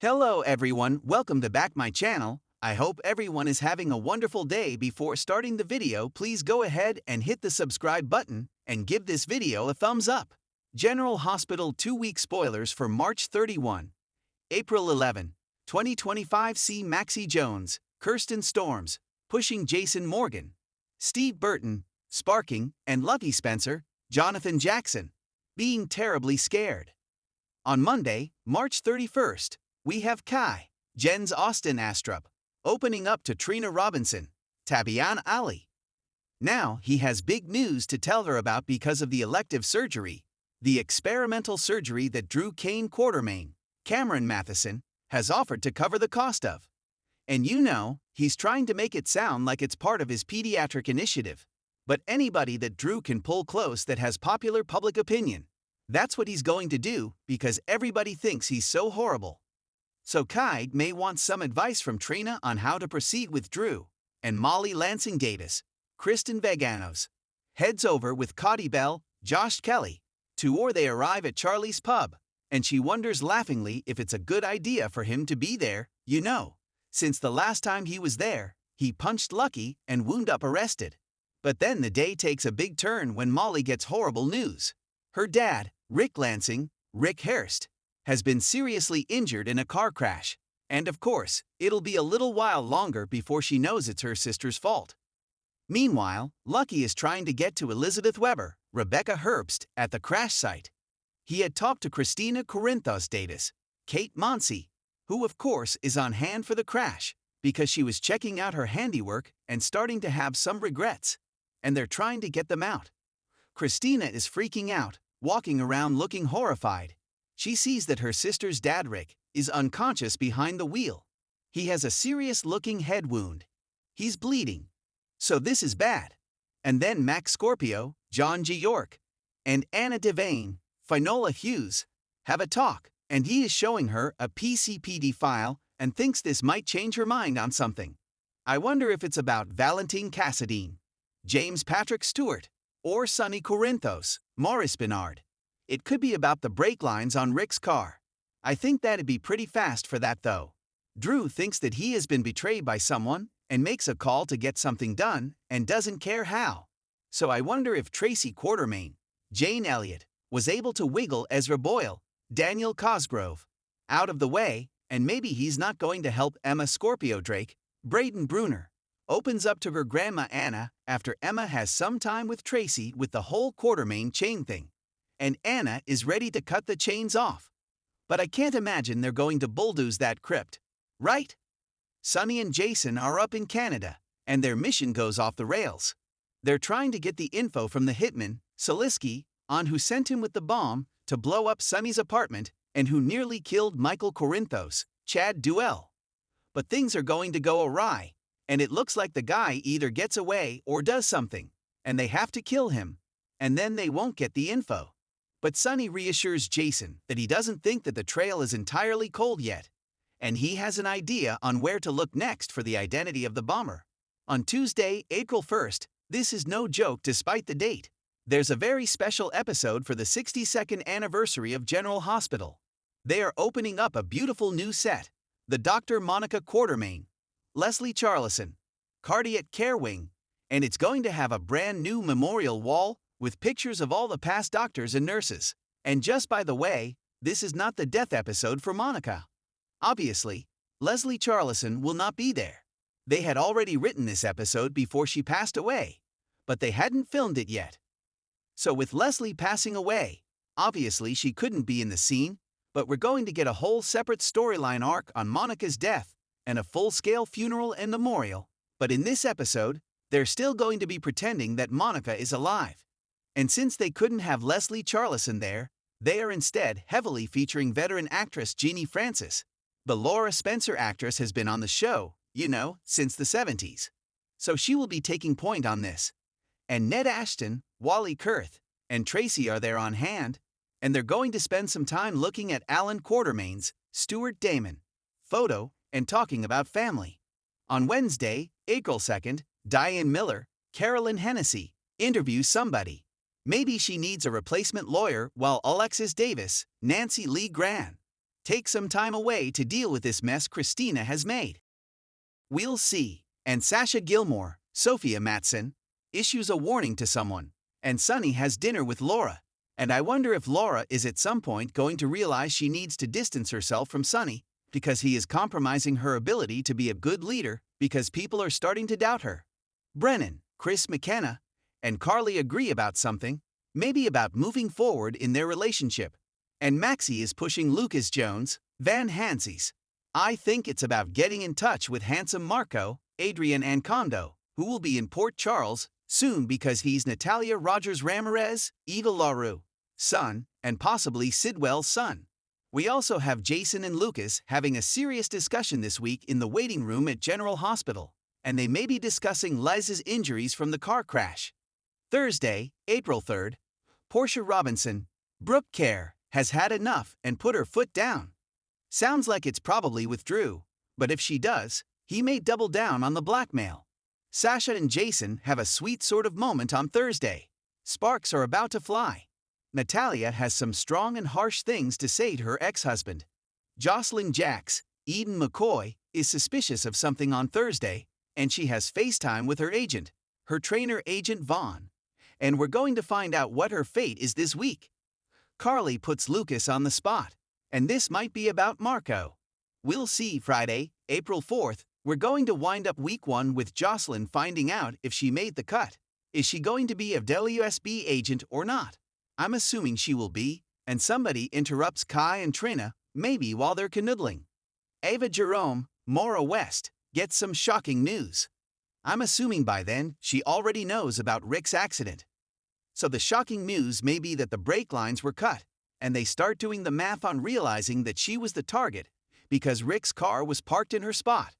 Hello everyone, welcome to back my channel. I hope everyone is having a wonderful day. Before starting the video, please go ahead and hit the subscribe button and give this video a thumbs up. General Hospital 2-week spoilers for March 31. April 11, 2025. See Maxie Jones, Kirsten Storms, pushing Jason Morgan, Steve Burton, sparking, and Lucky Spencer, Jonathan Jackson, being terribly scared. On Monday, March 31st, we have Kai, Jen's Austin Astrup, opening up to Trina Robinson, Tabian Ali. Now he has big news to tell her about because of the elective surgery, the experimental surgery that Drew Kane Quartermain, Cameron Matheson, has offered to cover the cost of. And you know, he's trying to make it sound like it's part of his pediatric initiative. But anybody that Drew can pull close that has popular public opinion, that's what he's going to do because everybody thinks he's so horrible. So Kai may want some advice from Trina on how to proceed with Drew, and Molly Lansing Davis, Kristen Veganos, heads over with Cotty Bell, Josh Kelly, or they arrive at Charlie's pub, and she wonders laughingly if it's a good idea for him to be there, since the last time he was there, he punched Lucky and wound up arrested. But then the day takes a big turn when Molly gets horrible news. Her dad, Rick Lansing, Rick Hurst, has been seriously injured in a car crash, and of course, it'll be a little while longer before she knows it's her sister's fault. Meanwhile, Lucky is trying to get to Elizabeth Weber, Rebecca Herbst, at the crash site. He had talked to Christina Corinthos Davis, Kate Monsey, who of course is on hand for the crash, because she was checking out her handiwork and starting to have some regrets, and they're trying to get them out. Christina is freaking out, walking around looking horrified. She sees that her sister's dad Rick is unconscious behind the wheel. He has a serious-looking head wound. He's bleeding. So this is bad. And then Max Scorpio, John G. York, and Anna Devane, Finola Hughes, have a talk, and he is showing her a PCPD file and thinks this might change her mind on something. I wonder if it's about Valentine Cassadine, James Patrick Stewart, or Sonny Corinthos, Maurice Bernard. It could be about the brake lines on Rick's car. I think that'd be pretty fast for that though. Drew thinks that he has been betrayed by someone and makes a call to get something done and doesn't care how. So I wonder if Tracy Quartermain, Jane Elliott, was able to wiggle Ezra Boyle, Daniel Cosgrove, out of the way, and maybe he's not going to help Emma Scorpio Drake. Braden Bruner opens up to her grandma Anna after Emma has some time with Tracy with the whole Quartermain chain thing. And Anna is ready to cut the chains off. But I can't imagine they're going to bulldoze that crypt, right? Sonny and Jason are up in Canada, and their mission goes off the rails. They're trying to get the info from the hitman, Saliski, on who sent him with the bomb to blow up Sonny's apartment and who nearly killed Michael Corinthos, Chad Duell. But things are going to go awry, and it looks like the guy either gets away or does something, and they have to kill him, and then they won't get the info. But Sonny reassures Jason that he doesn't think that the trail is entirely cold yet, and he has an idea on where to look next for the identity of the bomber. On Tuesday, April 1st, this is no joke despite the date, there's a very special episode for the 62nd anniversary of General Hospital. They are opening up a beautiful new set, the Dr. Monica Quartermain, Leslie Charleson, Cardiac Care Wing, and it's going to have a brand new memorial wall with pictures of all the past doctors and nurses. And just by the way, this is not the death episode for Monica. Obviously, Leslie Charleson will not be there. They had already written this episode before she passed away, but they hadn't filmed it yet. So with Leslie passing away, obviously she couldn't be in the scene, but we're going to get a whole separate storyline arc on Monica's death and a full-scale funeral and memorial. But in this episode, they're still going to be pretending that Monica is alive. And since they couldn't have Leslie Charleson there, they are instead heavily featuring veteran actress Jeannie Francis. The Laura Spencer actress has been on the show, since the 70s. So she will be taking point on this. And Ned Ashton, Wally Kurth, and Tracy are there on hand, and they're going to spend some time looking at Alan Quartermain's Stuart Damon photo and talking about family. On Wednesday, April 2nd, Diane Miller, Carolyn Hennessy, interviews somebody. Maybe she needs a replacement lawyer while Alexis Davis, Nancy Lee Gran, take some time away to deal with this mess Christina has made. We'll see. And Sasha Gilmore, Sophia Matson, issues a warning to someone. And Sunny has dinner with Laura. And I wonder if Laura is at some point going to realize she needs to distance herself from Sunny because he is compromising her ability to be a good leader because people are starting to doubt her. Brennan, Chris McKenna, and Carly agree about something, maybe about moving forward in their relationship. And Maxie is pushing Lucas Jones, Van Hansies. I think it's about getting in touch with handsome Marco, Adrian Ancondo, who will be in Port Charles soon because he's Natalia Rogers Ramirez, Eva LaRue, son, and possibly Sidwell's son. We also have Jason and Lucas having a serious discussion this week in the waiting room at General Hospital, and they may be discussing Liz's injuries from the car crash. Thursday, April 3rd, Portia Robinson, Brooke Kerr, has had enough and put her foot down. Sounds like it's probably with Drew, but if she does, he may double down on the blackmail. Sasha and Jason have a sweet sort of moment on Thursday. Sparks are about to fly. Natalia has some strong and harsh things to say to her ex-husband. Jocelyn Jacks, Eden McCoy, is suspicious of something on Thursday, and she has FaceTime with her agent, her trainer Agent Vaughn. And we're going to find out what her fate is this week. Carly puts Lucas on the spot, and this might be about Marco. We'll see. Friday, April 4th, we're going to wind up week 1 with Jocelyn finding out if she made the cut. Is she going to be a WSB agent or not? I'm assuming she will be, and somebody interrupts Kai and Trina, maybe while they're canoodling. Ava Jerome, Maura West, gets some shocking news. I'm assuming by then she already knows about Rick's accident. So the shocking news may be that the brake lines were cut, and they start doing the math on realizing that she was the target because Rick's car was parked in her spot.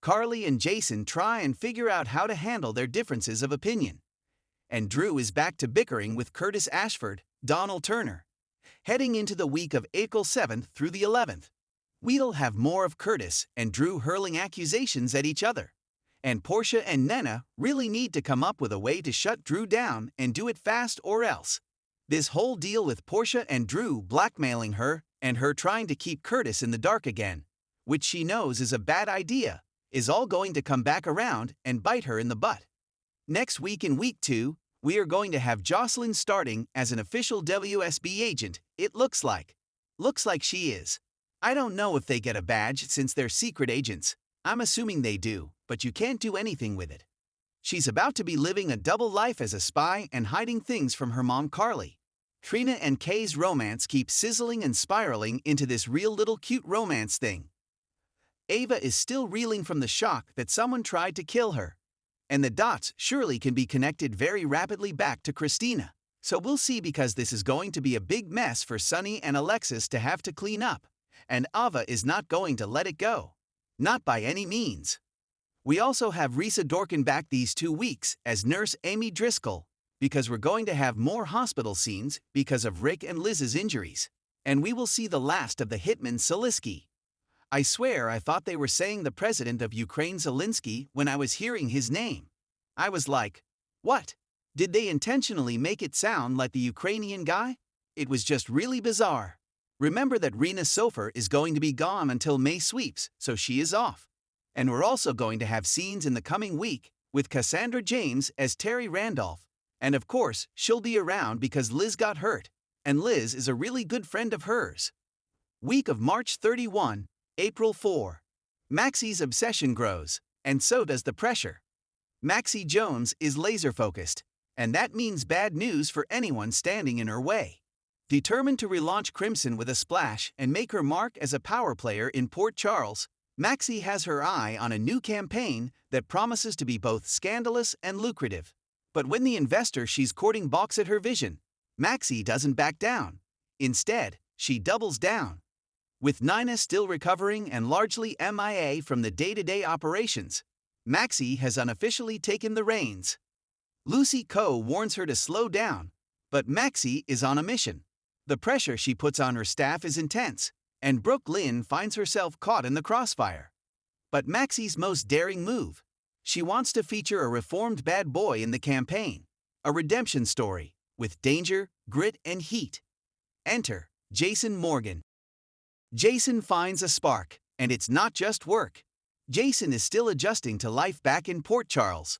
Carly and Jason try and figure out how to handle their differences of opinion. And Drew is back to bickering with Curtis Ashford, Donald Turner. Heading into the week of April 7th through the 11th, we'll have more of Curtis and Drew hurling accusations at each other. And Portia and Nena really need to come up with a way to shut Drew down and do it fast or else. This whole deal with Portia and Drew blackmailing her and her trying to keep Curtis in the dark again, which she knows is a bad idea, is all going to come back around and bite her in the butt. Next week in week 2, we are going to have Jocelyn starting as an official WSB agent, it looks like. Looks like she is. I don't know if they get a badge since they're secret agents. I'm assuming they do, but you can't do anything with it. She's about to be living a double life as a spy and hiding things from her mom Carly. Trina and Kay's romance keeps sizzling and spiraling into this real little cute romance thing. Ava is still reeling from the shock that someone tried to kill her. And the dots surely can be connected very rapidly back to Christina. So we'll see because this is going to be a big mess for Sunny and Alexis to have to clean up. And Ava is not going to let it go. Not by any means. We also have Risa Dorkin back these 2 weeks as Nurse Amy Driscoll, because we're going to have more hospital scenes because of Rick and Liz's injuries. And we will see the last of the hitman Salisky. I swear I thought they were saying the president of Ukraine Zelensky when I was hearing his name. I was like, what? Did they intentionally make it sound like the Ukrainian guy? It was just really bizarre. Remember that Rena Sofer is going to be gone until May sweeps, so she is off. And we're also going to have scenes in the coming week with Cassandra James as Terry Randolph. And of course, she'll be around because Liz got hurt, and Liz is a really good friend of hers. Week of March 31, April 4. Maxie's obsession grows, and so does the pressure. Maxie Jones is laser-focused, and that means bad news for anyone standing in her way. Determined to relaunch Crimson with a splash and make her mark as a power player in Port Charles, Maxie has her eye on a new campaign that promises to be both scandalous and lucrative. But when the investor she's courting balks at her vision, Maxie doesn't back down. Instead, she doubles down. With Nina still recovering and largely MIA from the day-to-day operations, Maxie has unofficially taken the reins. Lucy Coe warns her to slow down, but Maxie is on a mission. The pressure she puts on her staff is intense, and Brooke Lynn finds herself caught in the crossfire. But Maxie's most daring move. She wants to feature a reformed bad boy in the campaign, a redemption story, with danger, grit, and heat. Enter Jason Morgan. Jason finds a spark, and it's not just work. Jason is still adjusting to life back in Port Charles.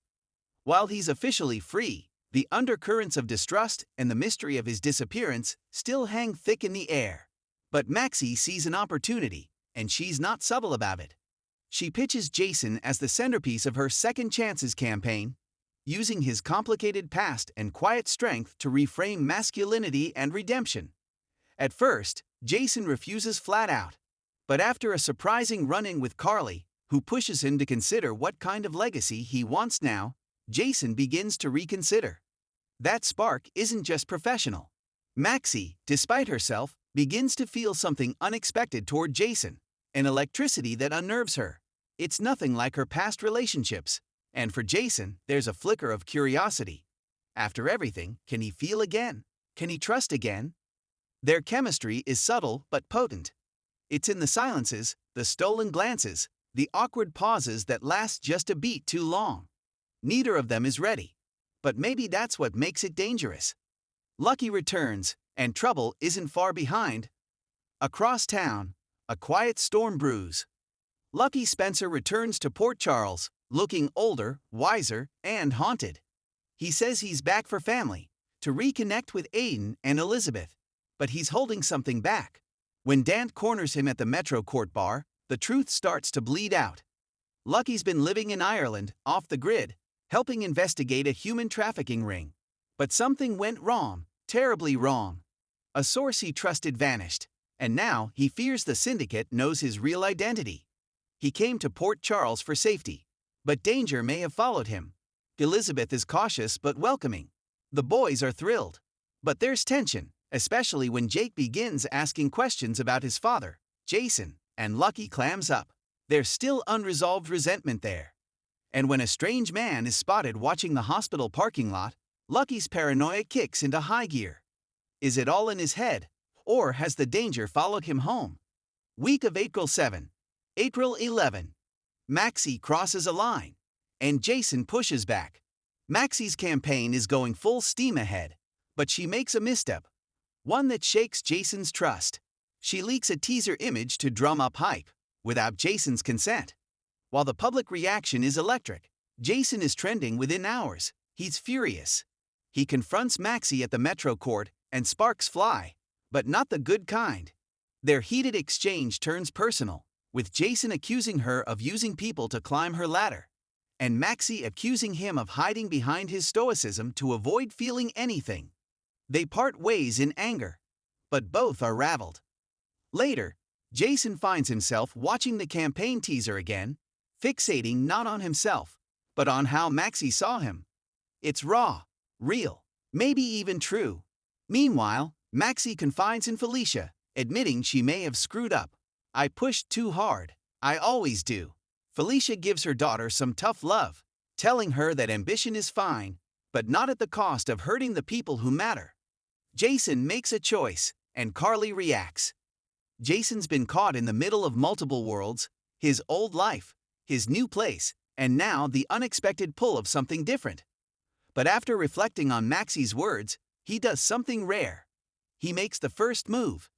While he's officially free, the undercurrents of distrust and the mystery of his disappearance still hang thick in the air. But Maxie sees an opportunity, and she's not subtle about it. She pitches Jason as the centerpiece of her Second Chances campaign, using his complicated past and quiet strength to reframe masculinity and redemption. At first, Jason refuses flat out. But after a surprising run-in with Carly, who pushes him to consider what kind of legacy he wants now, Jason begins to reconsider. That spark isn't just professional. Maxie, despite herself, begins to feel something unexpected toward Jason, an electricity that unnerves her. It's nothing like her past relationships. And for Jason, there's a flicker of curiosity. After everything, can he feel again? Can he trust again? Their chemistry is subtle but potent. It's in the silences, the stolen glances, the awkward pauses that last just a beat too long. Neither of them is ready. But maybe that's what makes it dangerous. Lucky returns, and trouble isn't far behind. Across town, a quiet storm brews. Lucky Spencer returns to Port Charles, looking older, wiser, and haunted. He says he's back for family, to reconnect with Aiden and Elizabeth. But he's holding something back. When Dant corners him at the Metro Court bar, the truth starts to bleed out. Lucky's been living in Ireland, off the grid, helping investigate a human trafficking ring. But something went wrong, terribly wrong. A source he trusted vanished, and now he fears the syndicate knows his real identity. He came to Port Charles for safety, but danger may have followed him. Elizabeth is cautious but welcoming. The boys are thrilled. But there's tension, especially when Jake begins asking questions about his father, Jason, and Lucky clams up. There's still unresolved resentment there. And when a strange man is spotted watching the hospital parking lot, Lucky's paranoia kicks into high gear. Is it all in his head, or has the danger followed him home? Week of April 7, April 11. Maxie crosses a line, and Jason pushes back. Maxie's campaign is going full steam ahead, but she makes a misstep, one that shakes Jason's trust. She leaks a teaser image to drum up hype, without Jason's consent. While the public reaction is electric, Jason is trending within hours. He's furious. He confronts Maxie at the Metro Court, and sparks fly, but not the good kind. Their heated exchange turns personal, with Jason accusing her of using people to climb her ladder, and Maxie accusing him of hiding behind his stoicism to avoid feeling anything. They part ways in anger, but both are raveled. Later, Jason finds himself watching the campaign teaser again, fixating not on himself, but on how Maxie saw him. It's raw, real, maybe even true. Meanwhile, Maxie confides in Felicia, admitting she may have screwed up. I pushed too hard. I always do. Felicia gives her daughter some tough love, telling her that ambition is fine, but not at the cost of hurting the people who matter. Jason makes a choice, and Carly reacts. Jason's been caught in the middle of multiple worlds, his old life, his new place, and now the unexpected pull of something different. But after reflecting on Maxie's words, he does something rare. He makes the first move.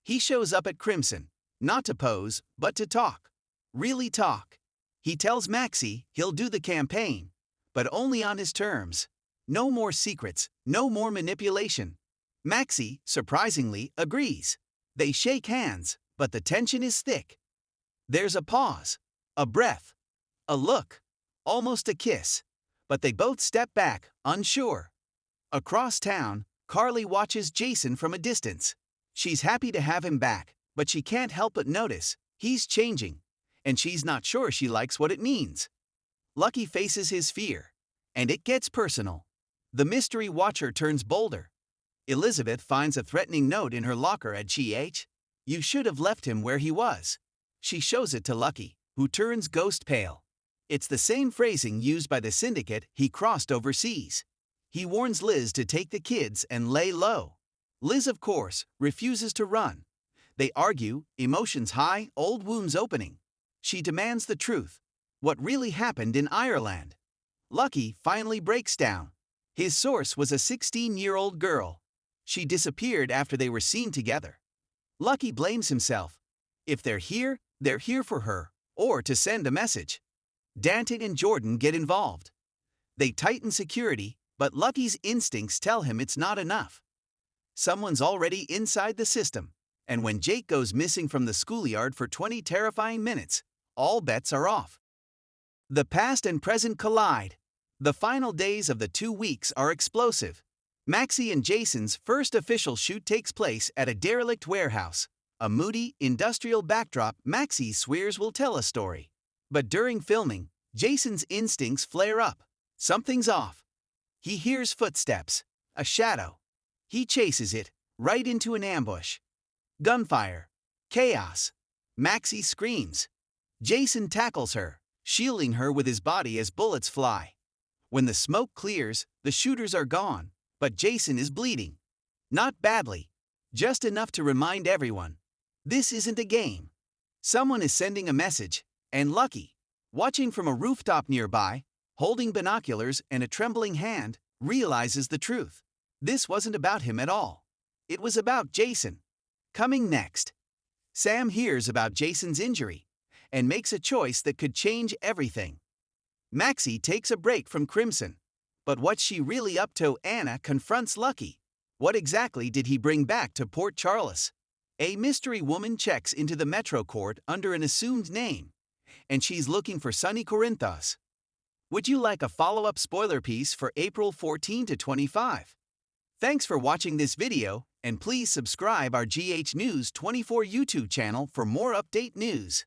He shows up at Crimson, not to pose, but to talk. Really talk. He tells Maxie he'll do the campaign, but only on his terms. No more secrets, no more manipulation. Maxie, surprisingly, agrees. They shake hands, but the tension is thick. There's a pause, a breath, a look, almost a kiss, but they both step back, unsure. Across town, Carly watches Jason from a distance. She's happy to have him back, but she can't help but notice he's changing, and she's not sure she likes what it means. Lucky faces his fear, and it gets personal. The mystery watcher turns bolder. Elizabeth finds a threatening note in her locker at GH. You should have left him where he was. She shows it to Lucky, who turns ghost pale. It's the same phrasing used by the syndicate he crossed overseas. He warns Liz to take the kids and lay low. Liz, of course, refuses to run. They argue, emotions high, old wounds opening. She demands the truth. What really happened in Ireland? Lucky finally breaks down. His source was a 16-year-old girl. She disappeared after they were seen together. Lucky blames himself, If they're here for her, or to send a message. Dante and Jordan get involved. They tighten security, but Lucky's instincts tell him it's not enough. Someone's already inside the system, and when Jake goes missing from the schoolyard for 20 terrifying minutes, all bets are off. The past and present collide. The final days of the 2 weeks are explosive. Maxie and Jason's first official shoot takes place at a derelict warehouse. A moody, industrial backdrop Maxie swears will tell a story. But during filming, Jason's instincts flare up. Something's off. He hears footsteps, a shadow. He chases it, right into an ambush. Gunfire. Chaos. Maxie screams. Jason tackles her, shielding her with his body as bullets fly. When the smoke clears, the shooters are gone, but Jason is bleeding. Not badly, just enough to remind everyone. This isn't a game. Someone is sending a message, and Lucky, watching from a rooftop nearby, holding binoculars and a trembling hand, realizes the truth. This wasn't about him at all. It was about Jason. Coming next, Sam hears about Jason's injury and makes a choice that could change everything. Maxie takes a break from Crimson. But what's she really up to? Anna confronts Lucky. What exactly did he bring back to Port Charles? A mystery woman checks into the Metro Court under an assumed name, and she's looking for Sonny Corinthos. Would you like a follow-up spoiler piece for April 14 to 25? Thanks for watching this video, and please subscribe our GH News 24 YouTube channel for more update news.